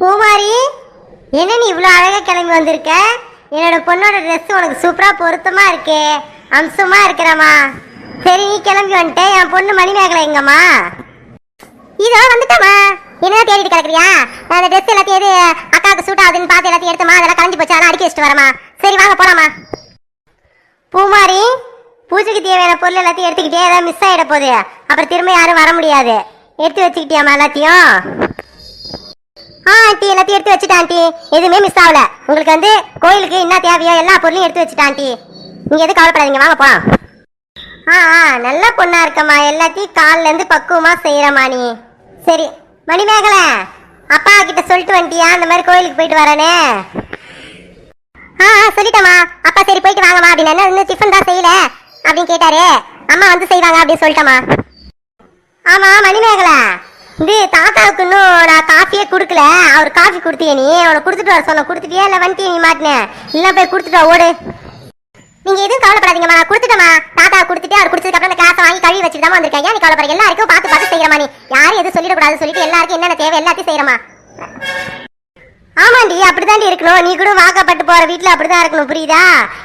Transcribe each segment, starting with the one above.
பூமாரி, என்ன நீ இவ்வளோ அழகாக கிளம்பி வந்திருக்க? என்னோட பொண்ணோட ட்ரெஸ் உனக்கு சூப்பராக பொருத்தமாக இருக்கே, அம்சமாக இருக்கிறம்மா. சரி, நீ கிளம்பி வந்துட்டு என் பொண்ணு மணிமேகலை எங்கம்மா? இதோ வந்துட்டம்மா. என்னதான் தேடிட்டு கிடக்குறியா? நான் அந்த ட்ரெஸ் எல்லாத்தையும் எது அக்காவுக்கு சூட் ஆகுதுன்னு பார்த்து எல்லாத்தையும் எடுத்தமா, அதெல்லாம் கலஞ்சி போச்சு, அதெல்லாம் அடுக்கி வச்சுட்டு வரமா. சரி வாங்க போலாமா. பூமாரி, பூஜைக்கு தேவையான பொருள் எல்லாத்தையும் எடுத்துக்கிட்டே, ஏதாவது மிஸ் ஆகிட போகுது, அப்புறம் திரும்ப யாரும் வர முடியாது. எடுத்து வச்சுக்கிட்டியாம்மா எல்லாத்தையும்? ஆண்டி, எல்லாத்தையும் எடுத்து வச்சுட்டேன் ஆண்டி, எதுவுமே மிஸ் ஆகல. உங்களுக்கு வந்து கோயிலுக்கு என்ன தேவையோ எல்லா பொருளையும் எடுத்து வச்சுட்டேன் ஆண்டி. நீங்க எதுவும் கவலைப்படாதீங்க, வாங்க போலாம். நல்ல பொண்ணா இருக்கம்மா, எல்லாத்தையும் காலில இருந்து பக்குவமா செய்யறமா நீ. சரி மணிமேகலை, அப்பா கிட்ட சொல்லிட்டு வந்துட்டியா அந்த மாதிரி கோயிலுக்கு போயிட்டு வரேனே? சொல்லிட்டேம்மா. அப்பா சரி போயிட்டு வாங்கம்மா அப்படின்னு, என்ன இன்னும் டிஃபன் தான் செய்யல அப்படின்னு கேட்டாரு. அம்மா வந்து செய்வாங்க அப்படின்னு சொல்லிட்டேம்மா. ஆமா மணிமேகலை, இது தாத்தாவுக்கு இன்னும் நான் காஃபியே கொடுக்கல. அவர் காஃபி கொடுத்தியே, நீ அவனை கொடுத்துட்டு வர சொன்ன, கொடுத்துட்டியா இல்லை வந்துட்டியா? நீ மாட்டினேன் இல்லை, போய் கொடுத்துட்டா ஓடு. நீங்க எதுவும் கவலைப்படாதீங்கம்மா, நான் கொடுத்துட்டேம்மா. தாத்தா கொடுத்துட்டு அவர் குடிச்சதுக்கு அப்புறம் அந்த கிளாஸை வாங்கி கழுவி வச்சுட்டு தான் வந்திருக்கேன். ஏன் நீ கவலைப்படுற? எல்லாருக்கும் பார்த்து பார்த்து செய்யறமா நீ, யாரும் எதுவும் சொல்லிடக்கூடாதுன்னு சொல்லிட்டு எல்லாருக்கும் என்னென்ன தேவை எல்லாத்தையும் செய்யறமா. ஆமாண்டி, அப்படித்தாண்டி இருக்கணும். நீ கூட வாக்கப்பட்டு போற வீட்டுல அப்படிதான் இருக்கணும், புரியுதா?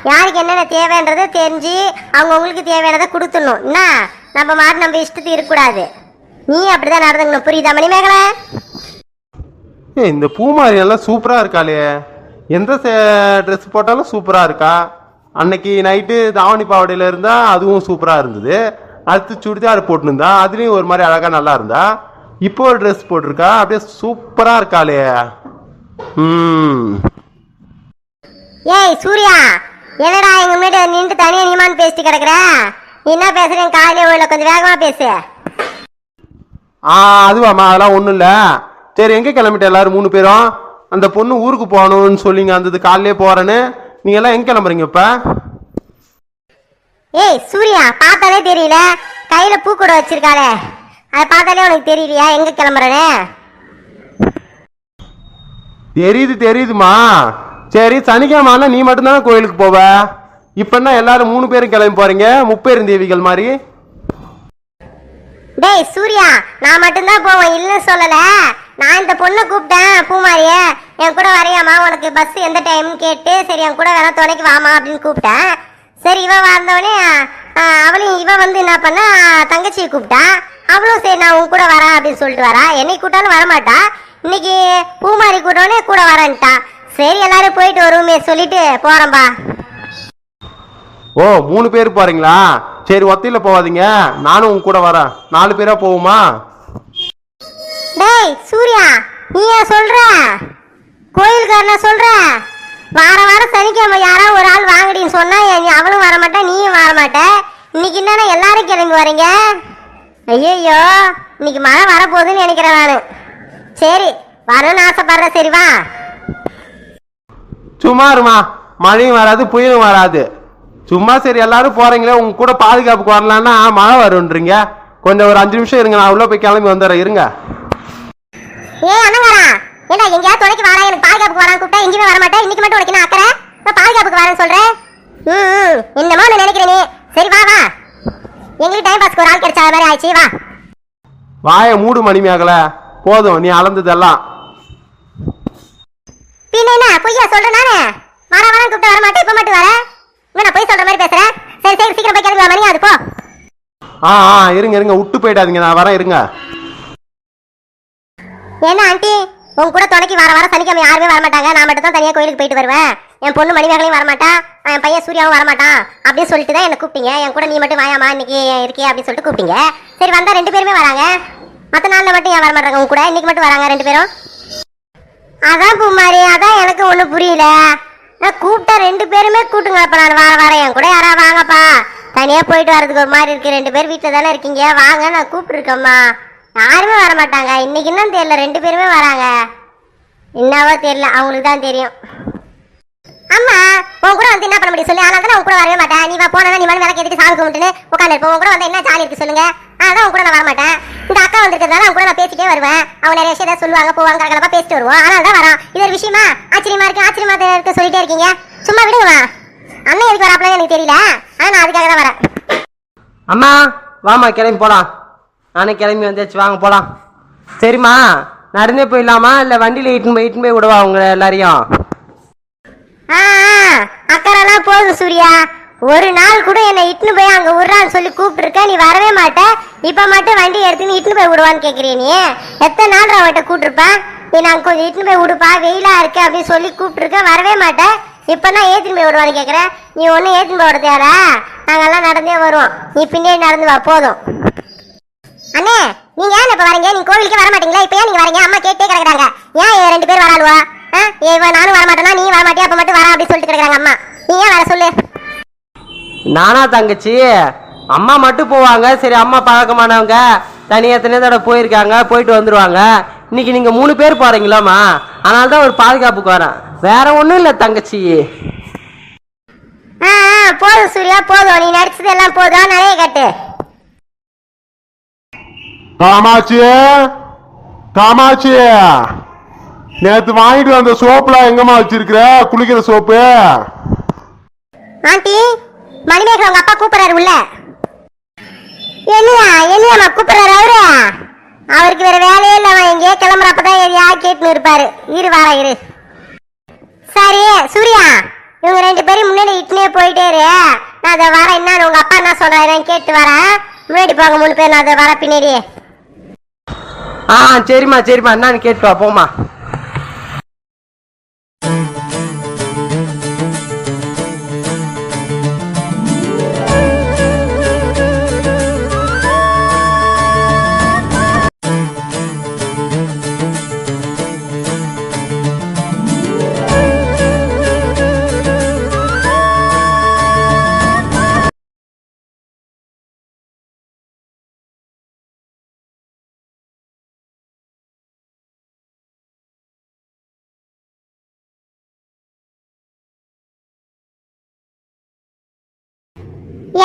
யாருக்கு என்னென்ன தேவைன்றதை தெரிஞ்சு அவங்க உங்களுக்கு தேவையானதை கொடுத்துடணும். என்ன நம்ம மாதிரி நம்ம இஷ்டத்துக்கு இருக்கக்கூடாது. நீ அப்படிதான் நடந்துக்கணும், புரியுதா மணிமேகலை? இந்த பூமாரி எல்லாம் சூப்பரா இருக்காளே, எந்த ட்ரெஸ் போட்டாலும் சூப்பரா இருக்கா. அன்னைக்கு நைட்டு தாவணி பாவடையில இருந்தா அதுவும் சூப்பரா இருந்தது. அடுத்து சுடிதார் போட்டுருந்தா அதுலயும் ஒரு மாதிரி அழகா நல்லா இருந்தா. இப்போ ஒரு ட்ரெஸ் போட்டிருக்கா, அப்படியே சூப்பரா இருக்காளே. ஏய் சூர்யா, என்னடா எங்க முன்னாடி நின்று தனியா நீமான்னு பேசிட்டு கிடக்குற? நீ என்ன பேசுறேன்? காலையில உள்ள கொஞ்சம் வேகமா பேசு. அதுவாம்மா, அதெல்லாம் ஒன்றும் இல்லை. சரி, எங்கே கிளம்பிட்டு எல்லாரும் 3 பேரும்? அந்த பொண்ணு ஊருக்கு போகணும்னு சொல்லிங்க, அந்த காலையிலே போகிறேன்னு. நீங்கள் எல்லாம் எங்கே கிளம்புறீங்க இப்போ? ஏய் சூர்யா, பார்த்தாலே தெரியல, கையில் பூ கூட வச்சிருக்காளே, அதை பார்த்தாலே உனக்கு தெரியலையா எங்கே கிளம்புறேன்னு? தெரியுதுமா. சரி, சனிக்கிழமை நீ மட்டும்தானே கோயிலுக்கு போவ. இப்போ என்ன எல்லாரும் 3 பேரும் கிளம்பி போகிறீங்க, முப்பெரும் தேவிகள் மாதிரி? டேய் சூர்யா, நான் மட்டும்தான் போவேன் இல்லைன்னு சொல்லல. நான் இந்த பொண்ணை கூப்பிட்டேன், பூமாரிய, என் கூட வரையாமா, உனக்கு பஸ் எந்த டைம்னு கேட்டு, சரி என் கூட வேணா துணைக்கு வாமா அப்படின்னு கூப்பிட்டேன். சரி இவன் வந்தோடனே அவளையும் இவன் வந்து என்ன பண்ணா, தங்கச்சியை கூப்பிட்டா. அவளும் சரி நான் உன் கூட வரேன் அப்படின்னு சொல்லிட்டு வரா. என்னை கூட்டாலும் வரமாட்டா, இன்னைக்கு பூமாரி கூட்டோடனே கூட வரேன்ட்டா. சரி எல்லாரும் போயிட்டு வருவோமே சொல்லிட்டு போறேன்பா. ஓ 3 பேர் போறீங்களா? சரி, ஒத்தையில போவாதீங்க, நானும் உங்க கூட வரேன். 4 பேரா போவோமா? டேய் சூர்யா, நீ ஏன் சொல்ற? கோயிலுக்காரன சொல்ற? வாரம் சனிக்கிழமை யாராவது ஒரு ஆள் வாங்கடின்னு சொன்னா அவளும் வரமாட்டா, நீயும் வரமாட்ட. இன்னைக்கு என்னன்னா எல்லாரும் கிளம்பி வரீங்க? ஐயோ, இன்னைக்கு மழை வரப்போகுதுன்னு நினைக்கிறேன் நானு. சரி வரணும்னு ஆசைப்படுற, சரி வா. சும்மா இருமா, மழையும் வராது புயலும் வராது. சும்மா சரி எல்லாரும் போறீங்களே, உங்க கூட பாதுகாப்புக்கு வரலான்னா மழை வரும்ன்றீங்க. கொஞ்சம் ஒரு 5 நிமிஷம் இருங்க, நான் உள்ள போய் கிளம்பி வந்துடுறேன், இருங்க. அண்ணங்காரா, ஏண்டா எங்கேயாவது துணைக்கு வாடா, எனக்கு பாதுகாப்புக்கு வரான்னு கூப்பிட்டா எங்கேயுமே வரமாட்டேன். இன்னைக்கு மட்டும் உனக்கு என்ன அக்கறை? பாதுகாப்புக்கு வரேன்னு சொல்றேன். என்னமோ நான் நினைக்கிறேன் நீ. சரி வா வா, எங்களுக்கு டைம் பாஸ்க்கு ஒரு ஆள் கிடைச்ச மாதிரி ஆயிடுச்சு, வா. வாய மூடு மணிமேகல, போதும் நீ அளந்ததெல்லாம். பின்ன என்ன பொய்யா சொல்றேன் நானே? வரேன்னு கூப்பிட்டு வர மாட்டேன், இப்ப மட்டும் வர. நான் போய் சொல்ற மாதிரி பேசுறேன். சரி சரி, சீக்கிரம் போய் கிளம்பி மணி அது போ. இருங்க விட்டு போயிடாதீங்க, நான் வரேன், இருங்க. என்ன ஆண்டி, உன் கூட துணைக்கு வர சனிக்கிழமை யாருமே வரமாட்டாங்க, நான் மட்டும் தான் தனியா கோயிலுக்கு போயிட்டு வருவேன். என் பொண்ணு மணிமேகலையும் வரமாட்டா, என் பையன் சூர்யாவும் வரமாட்டான் அப்படின்னு சொல்லிட்டு தான் என்ன கூப்பிட்டீங்க. என் கூட நீ மட்டும் வாயாமா இன்னைக்கு இருக்கியா அப்படின்னு சொல்லிட்டு கூப்பிட்டீங்க. சரி வந்தா 2 பேருமே வராங்க, மற்ற நாள்ல மட்டும் ஏன் வரமாட்டாங்க உங்க கூட? இன்னைக்கு மட்டும் வராங்க 2 பேரும். அதான் பூமாரி, அதான் எனக்கு ஒன்றும் புரியல. நான் கூப்பிட்டா 2 பேருமே கூட்டுங்க. அப்ப நான் வரேன், என் கூட யாரா வாங்கப்பா, தனியா போயிட்டு வரதுக்கு ஒரு மாதிரி இருக்கு. 2 பேர் வீட்டுல தானே இருக்கீங்க, வாங்க நான் கூப்பிட்டுருக்கேம்மா. யாருமே வரமாட்டாங்க இன்னைக்கு, என்னன்னு தெரியல, 2 பேருமே வராங்க. என்னவோ தெரியல, அவங்களுக்கு தான் தெரியும். அம்மா உன் கூட வந்து என்ன பண்ண முடியும் சொல்லு? அதனால தான் உன் கூட வரவே மாட்டேன். நீ வா போனா நீ மணி விளக்கு எதுக்கு சாமி கும்பிட்டுன்னு உட்காந்து இருப்போம். உன் கூட வந்து என்ன ஜாலி இருக்கு சொல்லுங்க? அதான் உன் கூட நான் வரமாட்டேன். இந்த அக்கா வந்திருக்கிறதுனால அவங்க கூட நான் பேசிட்டே வருவேன். அவங்க நிறைய விஷயம் சொல்லுவாங்க, போவாங்க, கலகலப்பா பேசிட்டு வருவோம். அதனால தான் வரோம். இது ஒரு விஷயமா ஆச்சரியமா இருக்கு சொல்லிட்டே இருக்கீங்க. சும்மா விடுங்கம்மா. அண்ணன் எதுக்கு வராப்பல எனக்கு தெரியல. ஆனா நான் அதுக்காக தான் வரேன். அம்மா வாமா கிளம்பி போலாம். நானே கிளம்பி வந்தாச்சு, வாங்க போலாம். சரிம்மா, நடந்தே போயிடலாமா இல்ல வண்டியில இட்டுன்னு போய் விடுவா உங்க எல்லாரையும்? அக்கறெல்லாம் போதும் சூர்யா. ஒரு நாள் கூட என்னை இட்டுன்னு போய் அங்க விடுறான்னு சொல்லி கூப்பிட்டு இருக்க, நீ வரவே மாட்ட. இப்ப மட்டும் வண்டி எடுத்துன்னு இட்டுன்னு போய் விடுவான்னு கேக்குறீ? நீ எத்தனை நாள் அவன்கிட்ட கூப்பிட்டுருப்பேன். நீ நாங்க கொஞ்சம் இட்டுன்னு போய் விடுப்பா, வெயிலா இருக்கு அப்படின்னு சொல்லி கூப்பிட்டு இருக்க, வரவே மாட்டேன். இப்பதான் ஏத்தின்னு போய் விடுவான்னு கேக்குற. நீ ஒன்னும் ஏத்தின்னு போய் விட தேவை, நாங்கெல்லாம் நடந்தே வருவோம். நீ பின்னாடி நடந்து வா போதும். அண்ணே நீங்க ஏன் இப்ப வரீங்க? நீங்க கோவிலுக்கு வர மாட்டீங்களா? இப்ப ஏன் நீங்க வரீங்க? அம்மா கேட்டே கிடக்குறாங்க. ஏன் 2 பேர் வராளுவா? நானும் வர மாட்டேனா, நீ வர மாட்டியா, அப்ப மட்டும் வர அப்படின்னு சொல்லிட்டு கிடக்குறாங்க அம்மா. நீ ஏன் வர சொல்லு? நானா தங்கச்சி? அம்மா மட்டும் போவாங்க. சரி, அம்மா பழக்கமானவங்க, தனியா தடவை போயிருக்காங்க, போயிட்டு வந்துருவாங்க. இன்னைக்கு நீங்க 3 பேர் போறீங்களாமா, அதனால தான் ஒரு பாதுகாப்புக்கு வரேன், வேற ஒண்ணும் இல்ல தங்கச்சி. போதும் சூர்யா போதும். நீ நடிச்சது எல்லாம் போதும், நிறைய கட்டு. காமாட்சி, காமாட்சி, நேத்து வாங்கிட்டு வந்த சோப்புலாம் எங்கம்மா வச்சிருக்கிற? குளிக்கிற சோப்பு. ஆண்டி மணிமேகலை உங்க அப்பா கூப்பிடுறாரு உள்ள. என்னையா கூப்பிடுறாரு அவரு? அவருக்கு வேற வேலையே இல்ல. அவன் எங்கேயே கிளம்புறப்பதான் எதையா கேட்டுன்னு இருப்பாரு. இரு. சரி சூர்யா, இவங்க 2 பேரும் முன்னாடி இட்டுனே போயிட்டே இரு. நான் அதை வரேன். என்ன உங்க அப்பா என்ன சொல்றாரு கேட்டு வரேன். முன்னாடி போங்க 3 பேர், நான் அதை வர பின்னாடி. சரிம்மா என்னன்னு கேட்டு வா, போமா.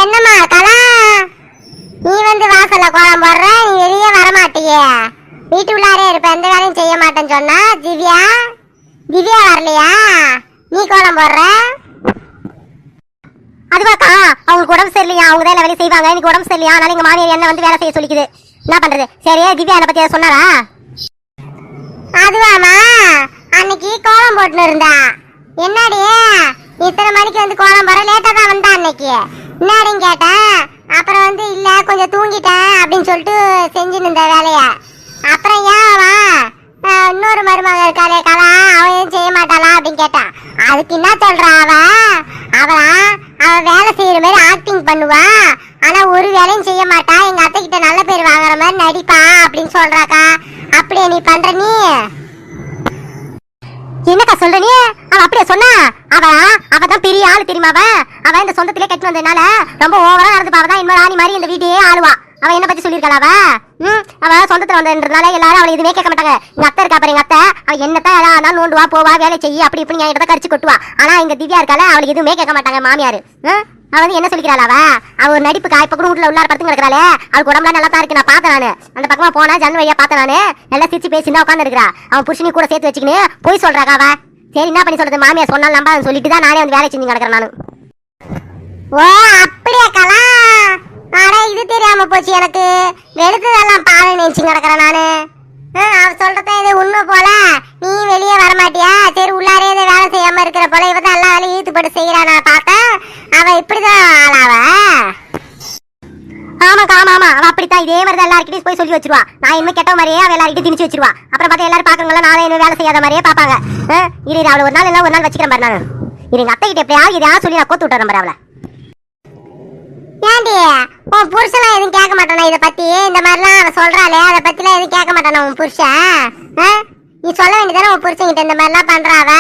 என்னம்மா கலா, நீ வந்து வாசல்ல கோலம் போடுற, நீ வெளியே வரமாட்டியே, வீட்டுக்குள்ளாரே இருப்ப, எந்த வேலையும் செய்ய மாட்டேன்னு சொன்னா. திவ்யா வரலையா? நீ கோலம் போடுற? அதுவாக்கா அவங்களுக்கு உடம்பு சரியில்லையா, அவங்க தான் வேலை செய்வாங்க. இன்னைக்கு உடம்பு சரியில்லையா, அதனால எங்க மாமியார் என்ன வந்து வேலை செய்ய சொல்லிக்குது. என்ன பண்றது? சரி, திவ்யா என்னை பத்தி சொன்னாரா? அதுவாமா அன்னைக்கு கோலம் போட்டுன்னு இருந்தா. என்னடி இத்தனை மணிக்கு வந்து கோலம் போற? லேட்டா தான் வந்தா அன்னைக்கு. என்னடின்னு கேட்டேன். அப்புறம் வந்து இல்ல கொஞ்சம் தூங்கிட்டேன் அப்படின்னு சொல்லிட்டு செஞ்சுன்னு இருந்த வேலைய. அப்புறம் ஏன் இன்னொரு மருமக இருக்காளே கலா, அவன் ஏன் செய்ய மாட்டாளா அப்படின்னு கேட்டான். அதுக்கு என்ன சொல்றா அவ வேலை செய்யற மாதிரி ஆக்டிங் பண்ணுவா, ஆனா ஒரு வேலையும் செய்ய மாட்டா, எங்க அத்தை கிட்ட நல்ல பேர் வாங்குற மாதிரி நடிப்பா அப்படின்னு சொல்றாக்கா. அப்படியே நீ பண்ற? நீ என்னக்கா சொல்ற? நீ அவ அப்படியே சொன்னா? அவதான் பெரிய ஆளு தெரியுமா? அவ இந்த சொந்தத்திலே கட்டி வந்ததுனால ரொம்ப ஓவரா நடந்து பாவதான் இன்னொரு ராணி மாதிரி இந்த வீட்டையே ஆளுவா. அவ என்ன பத்தி சொல்லியிருக்காளா? அவ சொந்தத்துல வந்ததுனால எல்லாரும் அவளை எதுவுமே கேட்க மாட்டாங்க. எங்க அத்தை இருக்கா பாரு, எங்க அத்தை, அவ என்னத்தான் நோண்டுவா, போவா, வேலை செய்ய, அப்படி இப்படி என்கிட்ட கரிச்சு கொட்டுவா. ஆனா இங்க திவ்யா இருக்கால, அவளுக்கு எதுவுமே கேட்க மாட்டாங்க மாமியாரு. அவ வந்து என்ன சொல்லிக்கிறாள்? அவ ஒரு நடிப்பு இப்ப கூட வீட்டுல உள்ளார படுத்து கிடக்குறாளே, அவளுக்கு உடம்புலாம் நல்லா தான் இருக்கு. நான் பார்த்தேன், நானு அந்த பக்கமா போனா ஜன் வழியா பார்த்தேன், நானு நல்லா சிரிச்சு பேசினா உட்காந்து இருக்கிறா. அவன் புருஷனி கூட சேர்த்து வச்சுக்கின்னு போய் சொல்றாக்கா அவ. சரி என்ன பண்ணி சொல்றது, மாமியார் சொன்னாலும் நம்பான்னு சொல்லிட்டு தான் நானே வந்து வேலை செஞ்சு கிடக்குறேன் நானு. ஓ அப்படியா கலா? ஆனா இது தெரியாம போச்சு எனக்கு. வெளுத்ததெல்லாம் பாரு நினைச்சு கிடக்குறேன் நானு. அவ சொல்றத இது உண்மை போல. நீ வெளியே வரமாட்டியா? சரி உள்ளாரே வேலை செய்யாம இருக்கிற போல இவதான் எல்லா வேலையும் ஈடுபட்டு செய்யறா. நான் பார்த்தேன் அவ இப்படிதான் ஆளாவ. ஆமாக்கா ஆமா, அவ அப்படித்தான் இதே மாதிரி எல்லாருக்கிட்டையும் போய் சொல்லி வச்சிருவா. நான் இனிமே கெட்ட மாதிரியே அவ எல்லாருக்கிட்டையும் திணிச்சு வச்சிருவா. அப்புறம் பார்த்தா எல்லாரும் பாக்குறவங்களா நானே இன்னும் வேலை செய்யாத மாதிரியே பாப்பாங்க. இரு அவளை ஒரு நாள் வச்சுக்கிறேன் பாரு. நான் இது எங்க அத்தை கிட்ட எப்படியாவது இதையாவது சொல்லி நான் கோத்து விட்டுறேன் பாரு அவளை. ஏண்டி உன் புருஷன் எதுவும் கேட்க மாட்டானா இதை பத்தி? இந்த மாதிரிலாம் அவ சொல்றாளே, அதை பத்திலாம் எதுவும் கேட்க மாட்டானா உன் புருஷன்? நீ சொல்ல வேண்டியதானே உன் புருஷன் கிட்ட, இந்த மாதிரிலாம் பண்றா அவ,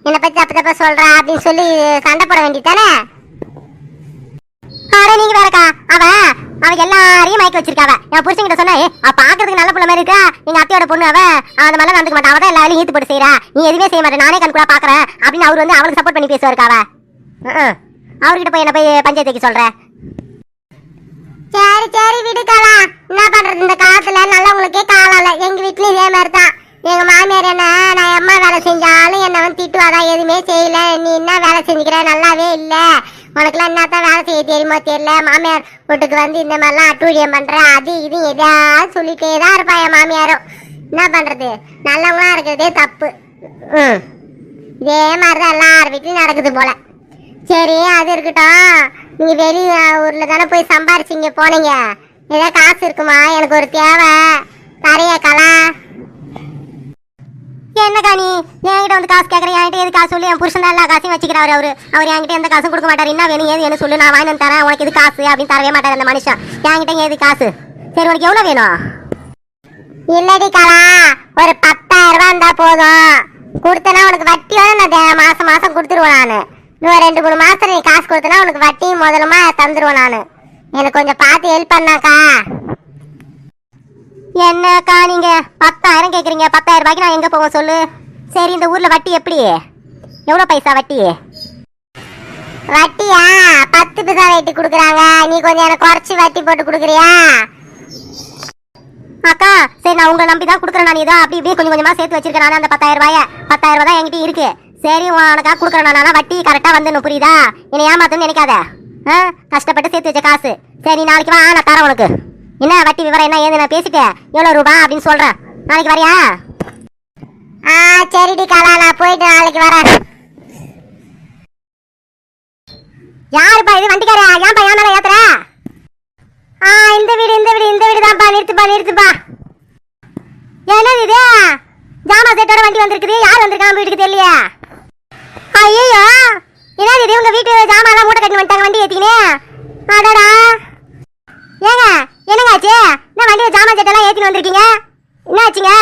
என்னை பத்தி தப்பு சொல்றா அப்படின்னு சொல்லி சண்டை போட வேண்டியதானே? அட நீங்க வேறக்கா, அவ எல்லாரையும் மயக்க வச்சிருக்காவ. என் புருஷன் கிட்ட சொன்னா, அவ பாக்குறதுக்கு நல்ல புள்ள மாதிரி இருக்கா, எங்க அத்தையோட பொண்ணு, அவ அந்த மாதிரிலாம் நடந்துக்க மாட்டா, அவதான் எல்லா வேலையும் ஈத்து போட்டு செய்யறா, நீ எதுவுமே செய்ய மாட்டேன், நானே கண் கூட பாக்குறேன் அப்படின்னு அவரு வந்து அவளுக்கு சப்போர்ட் பண்ணி பேசுவாருக்காவ. அவர்கிட்ட போய் என்ன போய் பஞ்சாயத்துக்கு சொல்ற? சரி சரி விடுக்கலாம். என்ன பண்றது, இந்த காலத்துல நல்லவங்களுக்கே காலம் இல்ல. எங்க வீட்லயும் இதே மாதிரி தான். எங்க மாமியார் என்ன, நான் அம்மா வேலை செஞ்சாலும் என்ன வந்து திட்டுவாதான், எதுவுமே செய்யல, நீ என்ன வேலை செஞ்சுக்கிற, நல்லாவே இல்ல, உனக்குலாம் என்னத்தான் வேலை செய்ய தெரியுமோ தெரியல, மாமியார் வீட்டுக்கு வந்து இந்த மாதிரிலாம் அட்டூழியம் பண்ற, அது இது எதாவது சொல்லிட்டே தான் இருப்பா என் மாமியாரும். என்ன பண்றது, நல்லவங்களா இருக்கிறதே தப்பு. இதே மாதிரிதான் எல்லார் வீட்லயும் நடக்குது போல. சரி அது இருக்கட்டும், நீங்க வெளி ஊர்ல தானே போய் சம்பாரிச்சிங்க போனீங்க, ஏதாவது காசு இருக்குமா? எனக்கு ஒரு தேவை, தரையா கலா? என்னக்கா நீ என்கிட்ட வந்து காசு கேட்குறேன்? என்கிட்ட எது காசு சொல்லி, என் புருஷன் தான் எல்லா காசையும் வச்சுக்கிறாரு. அவர் என்கிட்ட எந்த காசும் கொடுக்க மாட்டார். என்ன வேணும் ஏது என்ன சொல்லு, நான் வாங்கி தரேன், உனக்கு எது காசு அப்படின்னு தரவே மாட்டார் அந்த மனுஷன். என்கிட்ட எது காசு? சரி உனக்கு எவ்வளோ வேணும்? இல்லடி கலா, ஒரு 10,000 ரூபா இருந்தா போதும். கொடுத்தனா உனக்கு வட்டியோட நான் மாசம் மாசம் கொடுத்துருவேன். நான் இன்னும் 2-3 மாசத்துல நீ காசு கொடுத்தனா உனக்கு வட்டியும் முதலுமா தந்துருவேன். நான் எனக்கு கொஞ்சம் பார்த்து ஹெல்ப் பண்ணாக்கா. என்னக்கா நீங்க 10,000 கேக்குறீங்க? 10,000 ரூபாய்க்கு நான் எங்க போவோம் சொல்லு? சரி இந்த ஊர்ல வட்டி எப்படி, எவ்வளவு பைசா வட்டி? வட்டியா 10 பைசா வட்டி கொடுக்குறாங்க. நீ கொஞ்சம் எனக்கு குறைச்சி வட்டி போட்டு கொடுக்குறியா? அக்கா சரி நான் உங்களை நம்பி தான் கொடுக்குறேன். நான் இதான் அப்படி இப்படி கொஞ்சம் கொஞ்சமா சேர்த்து வச்சிருக்கேன். நான் அந்த 10,000 ரூபாய் தான் என்கிட்ட இருக்கு. சரி உனக்கா கொடுக்குறேன். நான் வட்டி கரெக்டா வந்துடணும், புரியுதா? என்னை ஏமாத்துன்னு நினைக்காத. கஷ்டப்பட்டு சேர்த்து வச்ச காசு. சரி நாளைக்கு வா, நான் தரேன் உனக்கு. என்ன வட்டி விவரம் என்ன ஏது நான் பேசிட்டேன், எவ்வளவு ரூபா அப்படின்னு சொல்றேன். நாளைக்கு வரியா? சரிடி காலா, நான் போயிட்டு நாளைக்கு வரேன். யாருப்பா இது வண்டிக்காரா? ஏன்பா ஏன் மேல ஏத்துற? இந்த வீடு தான்ப்பா. நிறுத்துப்பா. என்னது இது? ஜாமா செட்டோட வண்டி வந்திருக்குது. யார் வந்திருக்காங்க வீட்டுக்கு தெரியலையா? ஐயோ என்னது இது? உங்க வீட்டு ஜாமான் மூட்டை கட்டி வந்துட்டாங்க வண்டி ஏத்திக்கினே. அடடா ஏங்க என்னங்க ஆச்சு? என்ன வண்டியில ஜாமான் செட்டெல்லாம் ஏத்தின்னு வந்திருக்கீங்க, என்ன ஆச்சுங்க?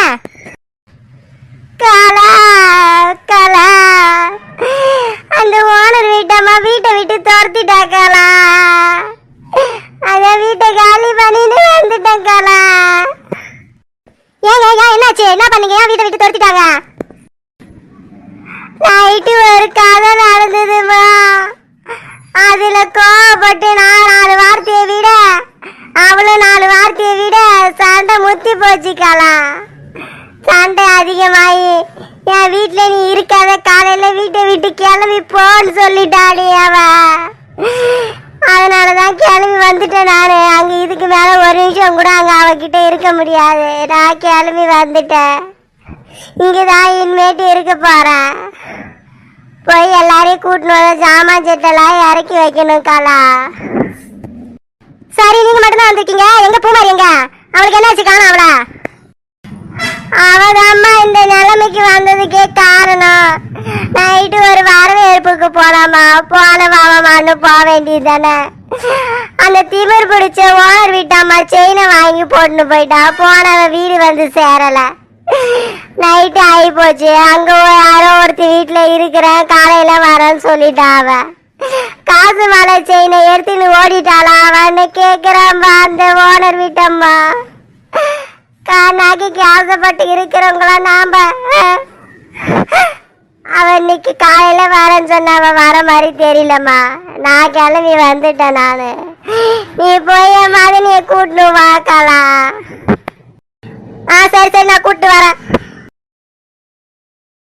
கலா அந்த ஓனர் வீட்டம்மா வீட்டை விட்டு துரத்திட்டாக்கலா. அத வீட்டை காலி பண்ணிட்டு வந்துட்டேன் கலா. ஏங்க என்னாச்சு, என்ன பண்ணீங்க? ஏன் வீட்டை விட்டு துரத்திட்டாங்க? நைட்டு ஒரு கதை நடந்ததுமா, அதுல கோவப்பட்டு நான் 4 வார்த்தையை விட அவளும் 4 வார்த்தையை விட சண்டை முத்தி போச்சுக்கலா. சண்டை அதிகமாயி என் வீட்டுல நீ இருக்காத, காலையில வீட்டை விட்டு கிளம்பி போன்னு சொல்லிட்டாடி அவ. அதனாலதான் கிளம்பி வந்துட்டேன் நானு. அங்க இதுக்கு மேல ஒரு நிமிஷம் கூட அங்க அவகிட்ட இருக்க முடியாது. நான் கிளம்பி வந்துட்டேன். இங்கதான் இனிமேட்டு இருக்க போறேன். போய் எல்லாரையும் கூட்டினு வர ஜாமான் செட்டெல்லாம் இறக்கி வைக்கணும் கலா. சரி நீங்க மட்டும்தான் வந்திருக்கீங்க. எங்க பூமாரி எங்க? அவளுக்கு என்னாச்சு காணும்? அவதாம்மா இந்த நிலைமைக்கு வந்ததுக்கே காரணம். நைட்டு ஒரு வரவேற்புக்கு போனாமா, போன வாமான்னு போக வேண்டியது தானே. அந்த திமிர் பிடிச்ச ஓனர் வீட்டாம்மா செயினை வாங்கி போட்டுன்னு போயிட்டா. போனவ வீடு வந்து சேரல. நைட்டு ஆகி போச்சு. அங்க யாரோ ஒருத்தி வீட்டுல இருக்கிறேன், காலையில வரேன்னு சொல்லிட்டா. அவ காசு மலை செயினை எடுத்துன்னு ஓடிட்டாளா? அவன்னு கேக்குறான்பா அந்த ஓனர் வீட்டம்மா. நகைக்கு ஆசைப்பட்டு இருக்கிறவங்களா நாம. அவன் இன்னைக்கு காலையில வரேன்னு சொன்ன, அவன் வர மாதிரி தெரியலம்மா. நான் கிளம்பி வந்துட்டேன் நானு. நீ போய் என் மகனைய கூட்டினு வாக்கலாம். சரி நான் கூப்பிட்டு வரேன்.